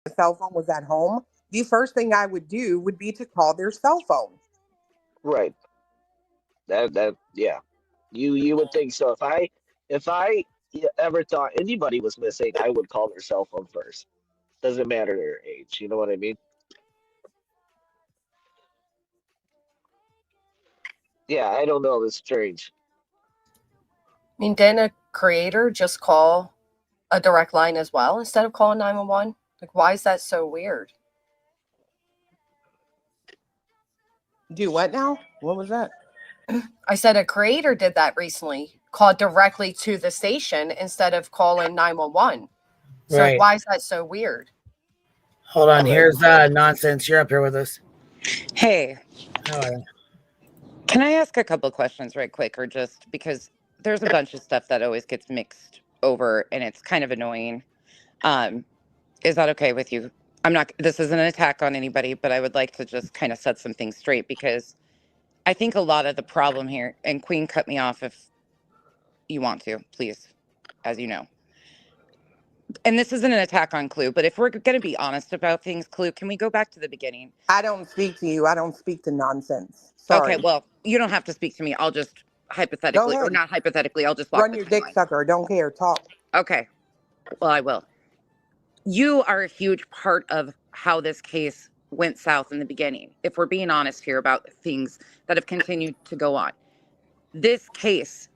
the cell phone was at home, the first thing I would do would be to call their cell phone. Right. Yeah. You would think so. If I ever thought anybody was missing, I would call their cell phone first. Doesn't matter their age. You know what I mean? Yeah, I don't know. It's strange. I mean, didn't a creator just call a direct line as well instead of calling 911? Like, why is that so weird? Do what now? What was that? I said a creator did that recently, called directly to the station instead of calling 911. So Right. why is that so weird? Hold on. Here's Nonsense. You're up here with us. Hey, How are you? can I ask a couple questions right quick, or just because there's a bunch of stuff that always gets mixed over and it's kind of annoying. Is that okay with you? This isn't an attack on anybody, but I would like to just kind of set some things straight, because I think a lot of the problem here, and Queen, cut me off if you want to, please, as you know. And this isn't an attack on Clue, but if we're going to be honest about things, Clue, can we go back to the beginning? I don't speak to you. I don't speak to nonsense. Sorry. Okay, well, you don't have to speak to me. I'll just hypothetically, or not hypothetically, I'll just walk Run your dick timeline. sucker. Don't care. Talk. Okay. Well, I will. You are a huge part of how this case went south in the beginning, if we're being honest here about things that have continued to go on. This case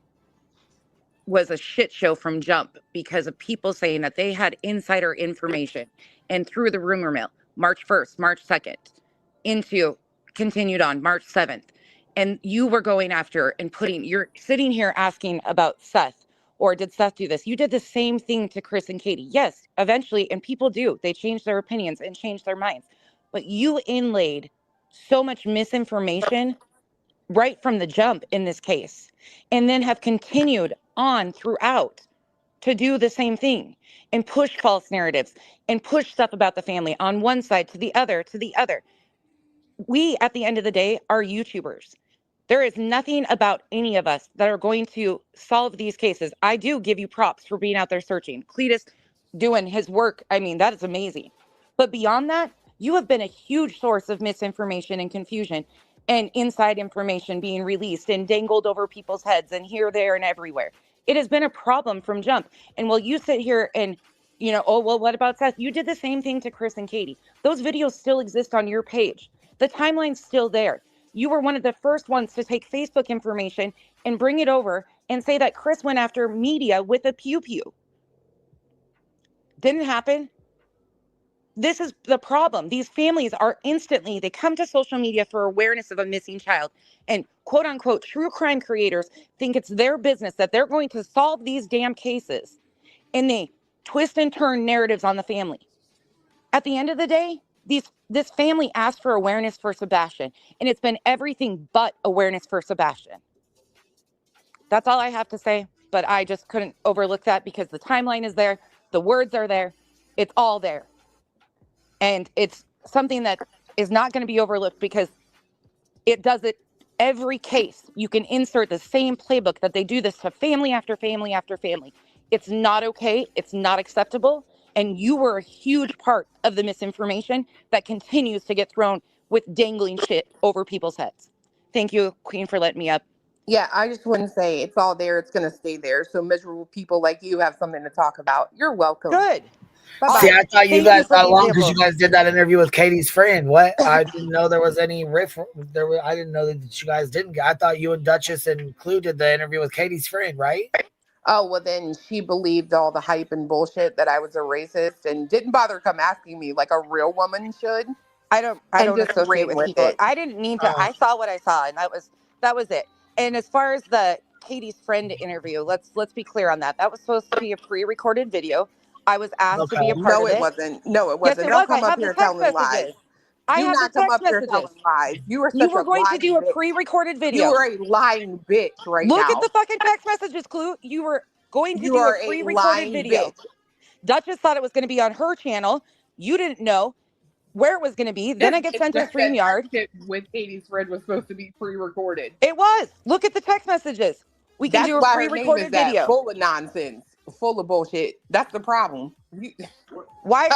was a shit show from jump because of people saying that they had insider information, and through the rumor mill, March 1st, March 2nd, continued on March 7th. And you were going after and you're sitting here asking about Seth, or did Seth do this? You did the same thing to Chris and Katie. Yes, eventually, and people do, they change their opinions and change their minds. But you inlaid so much misinformation right from the jump in this case, and then have continued on throughout to do the same thing and push false narratives and push stuff about the family on one side to the other, to the other. We, at the end of the day, are YouTubers. There is nothing about any of us that are going to solve these cases. I do give you props for being out there searching. Cletus doing his work. I mean, that is amazing. But beyond that, you have been a huge source of misinformation and confusion and inside information being released and dangled over people's heads and here, there, and everywhere. It has been a problem from jump. And while you sit here and, oh, well, what about Seth? You did the same thing to Chris and Katie. Those videos still exist on your page. The timeline's still there. You were one of the first ones to take Facebook information and bring it over and say that Chris went after media with a pew-pew. Didn't happen. This is the problem. These families are they come to social media for awareness of a missing child. And quote unquote, true crime creators think it's their business, that they're going to solve these damn cases. And they twist and turn narratives on the family. At the end of the day, this family asked for awareness for Sebastian, and it's been everything but awareness for Sebastian. That's all I have to say, but I just couldn't overlook that because the timeline is there, the words are there, it's all there. And it's something that is not going to be overlooked because it does it every case. You can insert the same playbook that they do this to family after family after family. It's not okay, it's not acceptable. And you were a huge part of the misinformation that continues to get thrown with dangling shit over people's heads. Thank you, Queen, for letting me up. Yeah, I just wouldn't say it's all there. It's going to stay there. So miserable people like you have something to talk about. You're welcome. Good. Bye-bye. See, I thought you guys got along because you guys did that interview with Katie's friend. What? I didn't know there was any riff. I didn't know that you guys didn't. I thought you and Duchess and Clue did the interview with Katie's friend, right? Oh, well, then she believed all the hype and bullshit that I was a racist and didn't bother come asking me like a real woman should. I don't associate with people. I didn't need to. I saw what I saw, and that was it. And as far as the Katie's friend interview, let's be clear on that. That was supposed to be a pre-recorded video. I was asked to be a part of it. No, it wasn't. No, it wasn't. Yes, it Don't was. come up here telling lies. I have the text messages. Lies. You were going to do a pre-recorded video. You were a lying bitch right now. Look at the fucking text messages, Clue. You were going to do a pre-recorded video. Bitch. Duchess thought it was going to be on her channel. You didn't know where it was going to be. Then I get sent to StreamYard. With Katie's friend was supposed to be pre-recorded. It was. Look at the text messages. We can do a pre-recorded video. Full of nonsense. Full of bullshit. That's the problem. Why?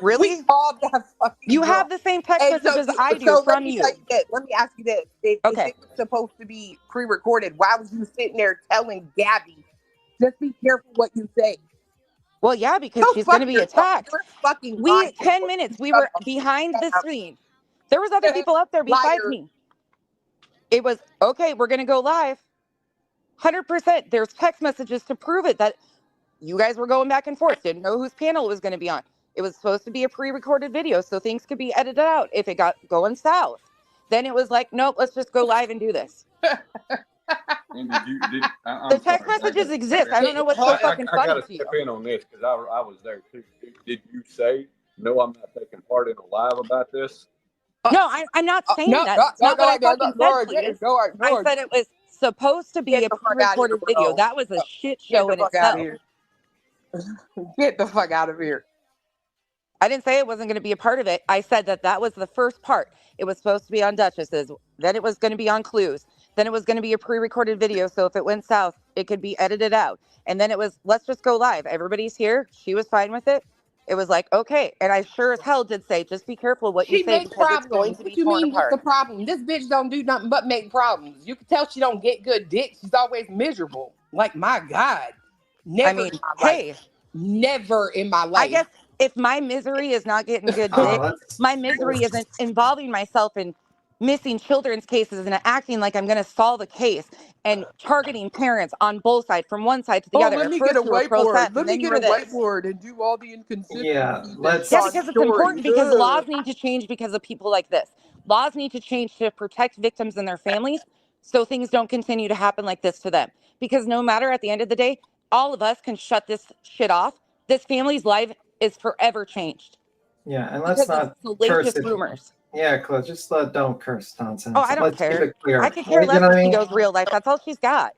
Really? We called that fucking You girl. have the same text And messages I do let from me you. tell you this. Let me ask you this. If Okay. it was supposed to be pre-recorded, why was you sitting there telling Gabby, just be careful what you say? Well, yeah, because Go she's going fuck to be yourself. attacked. You're fucking We lying. 10 minutes. We were behind the screen. There was other people up there besides Liar. me. It was okay. We're going to go live. 100%. There's text messages to prove it that you guys were going back and forth. Didn't know whose panel it was going to be on. It was supposed to be a pre-recorded video, so things could be edited out if it got going south. Then it was like, nope, let's just go live and do this. And the text messages exist. I don't know what's so fucking funny I gotta to you. step in on this because I was there too. Did you say no? I'm not taking part in a live about this. No, I'm not saying that. That's not what I fucking said, please. I said it was supposed to be a pre-recorded video. That was a shit show in itself. Get the fuck out of here. I didn't say it wasn't going to be a part of it. I said that was the first part. It was supposed to be on Duchess's. Then it was going to be on Clues. Then it was going to be a pre-recorded video. So if it went south, it could be edited out. And then it was, let's just go live. Everybody's here. She was fine with it. It was like, okay. And I sure as hell did say, just be careful what you say because it's going to be torn apart. What's the problem? This bitch don't do nothing but make problems. You can tell she don't get good dick. She's always miserable. Like, my God. Never in my life. Never in my life. I guess if my misery is not getting good dick, my misery isn't involving myself in missing children's cases and acting like I'm going to solve a case and targeting parents on both sides, from one side to the other. Let me get a whiteboard. Let me get a whiteboard and do all the inconsistencies. Yeah, because it's important because laws need to change because of people like this. Laws need to change to protect victims and their families so things don't continue to happen like this to them. Because no matter, at the end of the day, all of us can shut this shit off. This family's life is forever changed. Yeah, and let's not curse rumors. Yeah, Claire, just don't curse nonsense. Oh, I don't care. Keep it clear. I could care less if she goes real life. That's all she's got.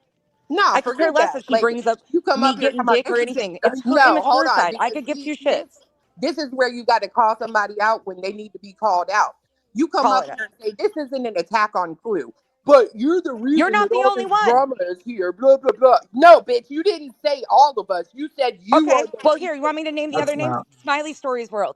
No, I could care less if she brings up me getting dick or anything. It's her immature side. I could give two shits. This is where you got to call somebody out when they need to be called out. You come up here and say, this isn't an attack on Clue, but you're the reason. You're not the only one. Drama is here, blah, blah, blah. No, bitch, you didn't say all of us. You said you are. Well, here, you want me to name the other names? Smiley Stories World.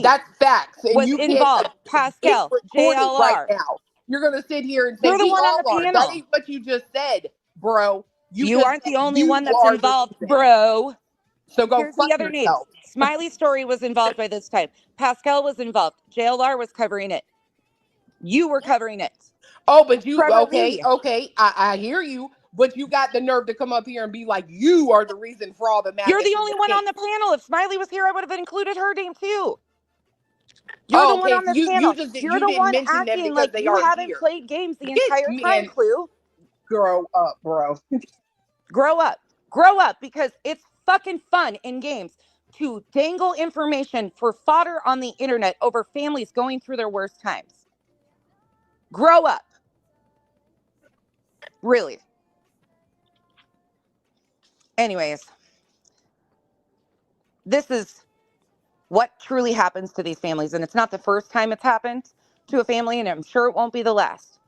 That's facts. And was you involved. Pascal, JLR. Right now. You're going to sit here and say, you're the one on the panel. That ain't what you just said, bro. You aren't the only one that's involved, bro. So go Here's the other names. Smiley Story was involved by this time. Pascal was involved. JLR was covering it. You were covering it. Oh, but you, okay. I hear you. But you got the nerve to come up here and be like, you are the reason for all the madness. You're the only one on the panel. If Smiley was here, I would have included her name too. You're the one on this panel. You're the one acting like you haven't played games the entire time, Clue. Grow up, bro. Grow up. Grow up, because it's fucking fun in games to dangle information for fodder on the internet over families going through their worst times. Grow up. Really. Anyways, this is what truly happens to these families. And it's not the first time it's happened to a family, and I'm sure it won't be the last.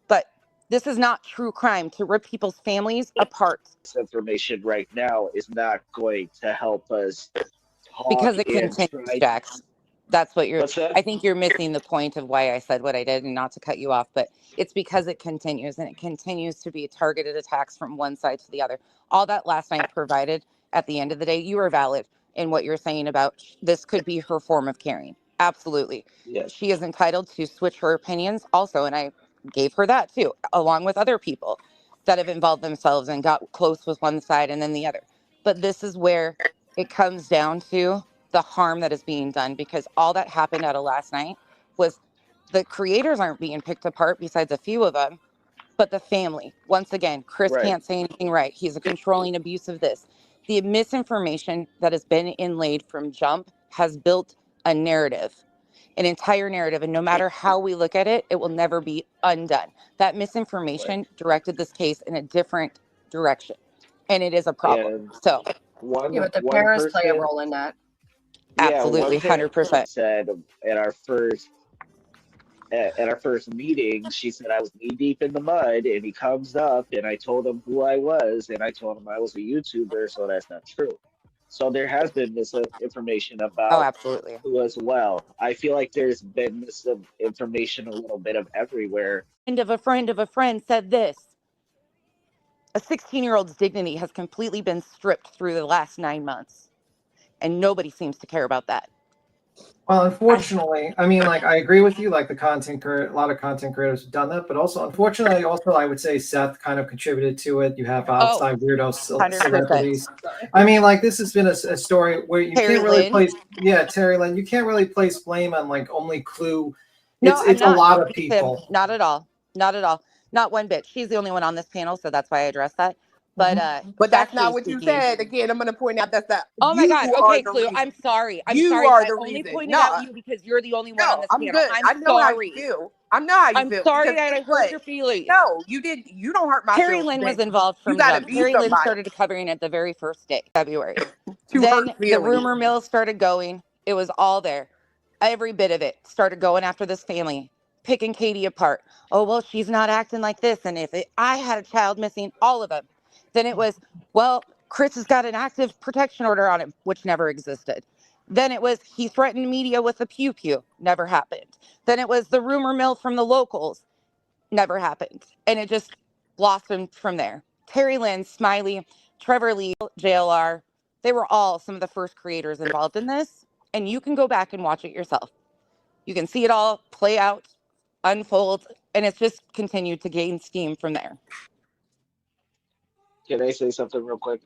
But this is not true crime to rip people's families apart. This information right now is not going to help us talk because it continues, Jax. That's what you're, that? I think you're missing the point of why I said what I did, and not to cut you off, but it's because it continues, and it continues to be targeted attacks from one side to the other. All that last night provided, at the end of the day, you are valid in what you're saying about this could be her form of caring. Absolutely. Yes. She is entitled to switch her opinions also, and I gave her that too, along with other people that have involved themselves and got close with one side and then the other. But this is where it comes down to the harm that is being done, because all that happened out of last night was the creators aren't being picked apart besides a few of them, but the family. Once again, Chris can't say anything right. He's a controlling abuse of this. The misinformation that has been inlaid from jump has built a narrative, an entire narrative. And no matter how we look at it, it will never be undone. That misinformation directed this case in a different direction. And it is a problem. So, yeah, but the parents play a role in that. Absolutely, 100%. Said at our first meeting, she said I was knee deep in the mud, and he comes up, and I told him who I was, and I told him I was a YouTuber, so that's not true. So there has been misinformation about absolutely. Clue as well. I feel like there's been misinformation a little bit of everywhere. Friend of a friend of a friend said this. A 16-year-old's dignity has completely been stripped through the last 9 months, and nobody seems to care about that. Well, unfortunately, I mean, like, I agree with you. Like, a lot of content creators have done that, but also, unfortunately, I would say Seth kind of contributed to it. You have outside weirdo 100%. celebrities. I mean, like, this has been a story where you Terry can't really Lynn. place, Terry Lynn. You can't really place blame on like only Clue. No, It's a I'm not. lot of people. Not at all. Not at all. Not one bit. She's the only one on this panel, so that's why I addressed that. But But that's factually not what you speaking, said. Again, I'm going to point out that's that. oh my You God. are Okay, the Clue. reason. I'm sorry. I'm You sorry. are I the only reason. pointed No, out you because you're the only one on no, this I'm panel. good. I'm I know sorry. how you feel. I know how you I'm feel. sorry Because that I guess hurt what? your feelings. No, you didn't. You don't hurt my Terry feelings. Lynn was Then. involved You from gotta jump. be Terry Lynn somebody started covering it the very first day, February. to Then hurt the feelings. rumor mill started going. It was all there. Every bit of it started going after this family, picking Katie apart. Oh, well, she's not acting like this. And if I had a child missing, all of them. Then it was, well, Chris has got an active protection order on him, which never existed. Then it was, he threatened media with a pew-pew. Never happened. Then it was the rumor mill from the locals. Never happened. And it just blossomed from there. Terry Lynn, Smiley, Trevor Lee, JLR, they were all some of the first creators involved in this. And you can go back and watch it yourself. You can see it all play out, unfold, and it's just continued to gain steam from there. Can I say something real quick?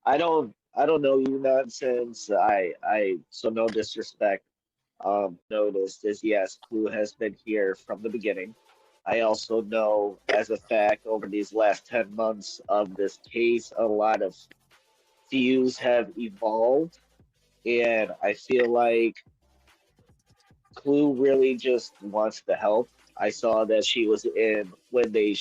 I don't know you nonsense. So no disrespect. Noticed is yes, Clue has been here from the beginning. I also know as a fact over these last 10 months of this case, a lot of views have evolved, and I feel like Clue really just wants to help. I saw that she was in when they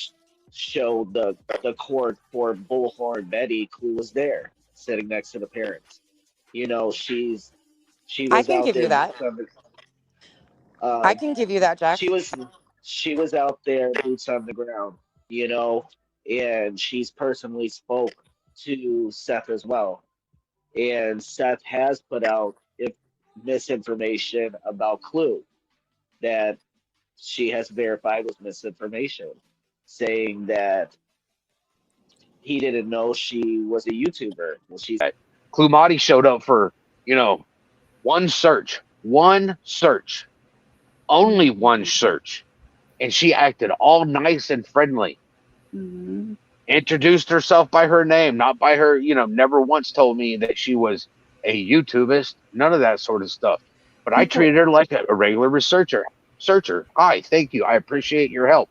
showed the court for Bullhorn Betty. Clue was there, sitting next to the parents. You know, she I was can out give you there. that. I can give you that, Jax. She was out there, boots on the ground. You know, and she's personally spoke to Seth as well. And Seth has put out misinformation about Clue that she has verified was misinformation, saying that he didn't know she was a YouTuber. Well, Clue Mahdi showed up for, one search, only one search. And she acted all nice and friendly. Mm-hmm. Introduced herself by her name, not by her, never once told me that she was a YouTubist, none of that sort of stuff. But I treated her like a regular researcher. Hi, thank you. I appreciate your help.